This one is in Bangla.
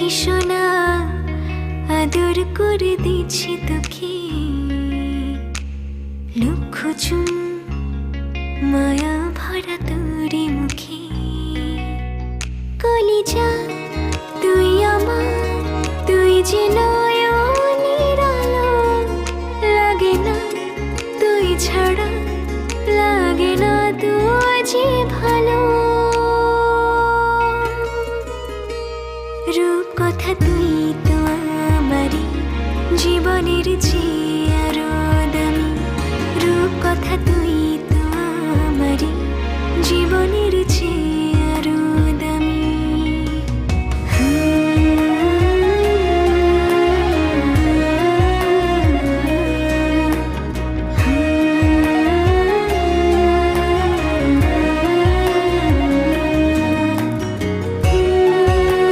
পাখি সোনা আদর করে দিচ্ছি তোকে, লক্ষ চুম মায়া ভরা তোরে মুখে। কলিজা তুই আমার, তুই যে নয়নের আলো, লাগে না তুই ছাড়া, লাগে না তুই যে ভালো। রূপ কথা তুই তো আমারই জীবনের চেয়ে আরো দামি, রূপ কথা তুই তো আমারই জীবনের চেয়ে